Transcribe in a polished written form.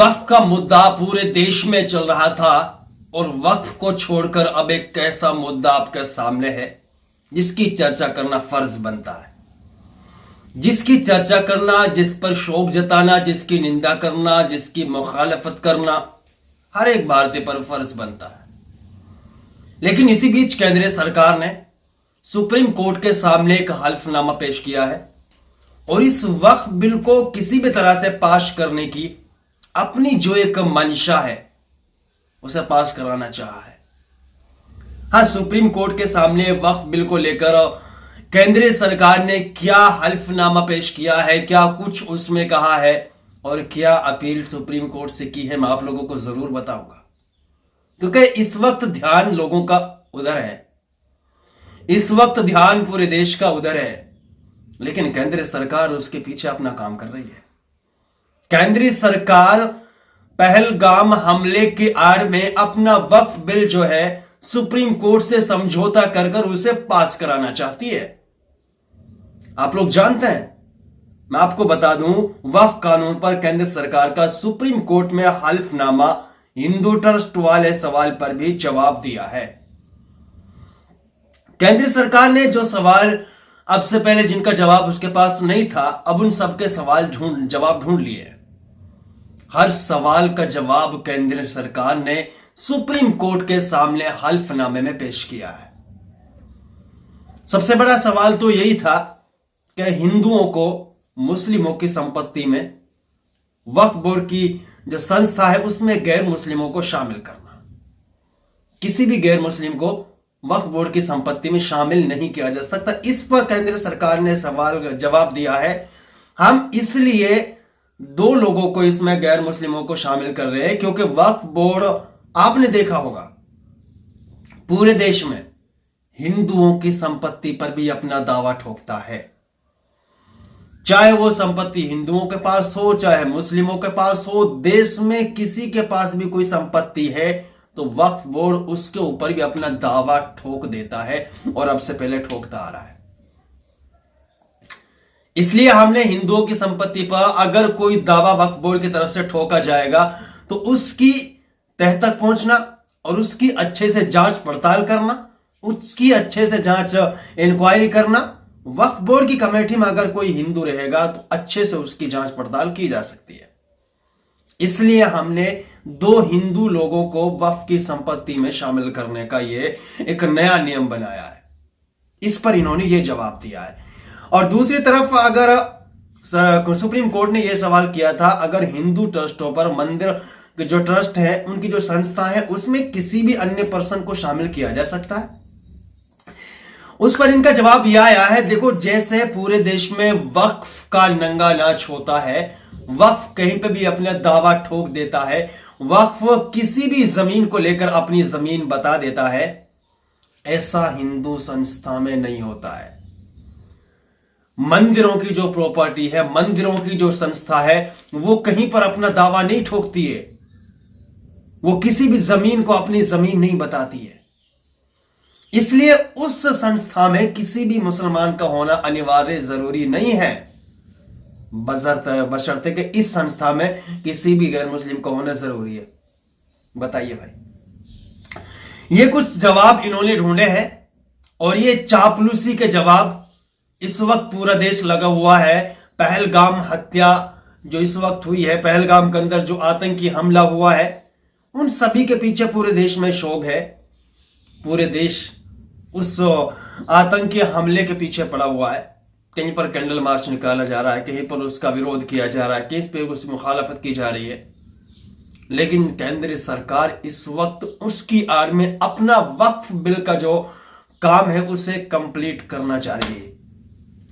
वक्फ का मुद्दा पूरे देश में चल रहा था और वक्फ को छोड़कर अब एक ऐसा मुद्दा आपके सामने है जिसकी चर्चा करना फर्ज बनता है, जिसकी चर्चा करना, जिस पर शोक जताना, जिसकी निंदा करना, जिसकी मुखालफत करना हर एक भारतीय पर फर्ज बनता है। लेकिन इसी बीच केंद्रीय सरकार ने सुप्रीम कोर्ट के सामने एक हल्फनामा पेश किया है और इस वक्फ बिल को किसी भी तरह से पास करने की अपनी जो एक मंशा है उसे पास कराना चाहा है। हाँ, सुप्रीम कोर्ट के सामने वक्फ बिल को लेकर केंद्रीय सरकार ने क्या हल्फनामा पेश किया है, क्या कुछ उसमें कहा है और क्या अपील सुप्रीम कोर्ट से की है, मैं आप लोगों को जरूर बताऊंगा, क्योंकि इस वक्त ध्यान लोगों का उधर है, इस वक्त ध्यान पूरे देश का उधर है, लेकिन केंद्रीय सरकार उसके पीछे अपना काम कर रही है। केंद्रीय सरकार पहलगाम हमले की आड़ में अपना वक्फ बिल जो है सुप्रीम कोर्ट से समझौता कर उसे पास कराना चाहती है। आप लोग जानते हैं, मैं आपको बता दूं, वक्फ कानून पर केंद्र सरकार का सुप्रीम कोर्ट में हल्फनामा हिंदू ट्रस्ट वाले सवाल पर भी जवाब दिया है। केंद्र सरकार ने जो सवाल अब से पहले जिनका जवाब उसके पास नहीं था, अब उन सबके जवाब ढूंढ लिए। हर सवाल का जवाब केंद्र सरकार ने सुप्रीम कोर्ट के सामने हल्फनामे में पेश किया है। सबसे बड़ा सवाल तो यही था कि हिंदुओं को मुस्लिमों की संपत्ति में वक्फ बोर्ड की जो संस्था है उसमें गैर मुस्लिमों को शामिल करना, किसी भी गैर मुस्लिम को वक्फ बोर्ड की संपत्ति में शामिल नहीं किया जा सकता। इस पर केंद्र सरकार ने जवाब दिया है, हम इसलिए दो लोगों को इसमें गैर मुस्लिमों को शामिल कर रहे हैं क्योंकि वक्फ बोर्ड, आपने देखा होगा, पूरे देश में हिंदुओं की संपत्ति पर भी अपना दावा ठोकता है। चाहे वो संपत्ति हिंदुओं के पास हो, चाहे मुस्लिमों के पास हो, देश में किसी के पास भी कोई संपत्ति है तो वक्फ बोर्ड उसके ऊपर भी अपना दावा ठोक देता है और अब से पहले ठोकता आ रहा है। इसलिए हमने हिंदुओं की संपत्ति पर अगर कोई दावा वक्फ बोर्ड की तरफ से ठोका जाएगा तो उसकी तह तक पहुंचना और उसकी अच्छे से जांच पड़ताल करना, उसकी अच्छे से जांच इंक्वायरी करना, वक्फ बोर्ड की कमेटी में अगर कोई हिंदू रहेगा तो अच्छे से उसकी जांच पड़ताल की जा सकती है। इसलिए हमने दो हिंदू लोगों को वक्फ की संपत्ति में शामिल करने का ये एक नया नियम बनाया है। इस पर इन्होंने ये जवाब दिया है। और दूसरी तरफ अगर सुप्रीम कोर्ट ने यह सवाल किया था, अगर हिंदू ट्रस्टों पर, मंदिर के जो ट्रस्ट है, उनकी जो संस्था है, उसमें किसी भी अन्य पर्सन को शामिल किया जा सकता है, उस पर इनका जवाब यह आया है, देखो, जैसे पूरे देश में वक्फ का नंगा नाच होता है, वक्फ कहीं पे भी अपना दावा ठोक देता है, वक्फ किसी भी जमीन को लेकर अपनी जमीन बता देता है, ऐसा हिंदू संस्था में नहीं होता है। मंदिरों की जो प्रॉपर्टी है, मंदिरों की जो संस्था है, वो कहीं पर अपना दावा नहीं ठोकती है, वो किसी भी जमीन को अपनी जमीन नहीं बताती है। इसलिए उस संस्था में किसी भी मुसलमान का होना अनिवार्य जरूरी नहीं है, बशर्ते कि इस संस्था में किसी भी गैर मुस्लिम का होना जरूरी है। बताइए भाई, ये कुछ जवाब इन्होंने ढूंढे हैं और ये चापलूसी के जवाब इस वक्त पूरा देश लगा हुआ है। पहलगाम हत्या जो इस वक्त हुई है, पहलगाम के अंदर जो आतंकी हमला हुआ है, उन सभी के पीछे पूरे देश में शोक है। पूरे देश उस आतंकी हमले के पीछे पड़ा हुआ है। कहीं पर कैंडल मार्च निकाला जा रहा है, कहीं पर उसका विरोध किया जा रहा है, कहीं पे उसकी मुखालफत की जा रही है, लेकिन केंद्र सरकार इस वक्त उसकी आड़ में अपना वक्फ बिल का जो काम है उसे कंप्लीट करना चाह रही है।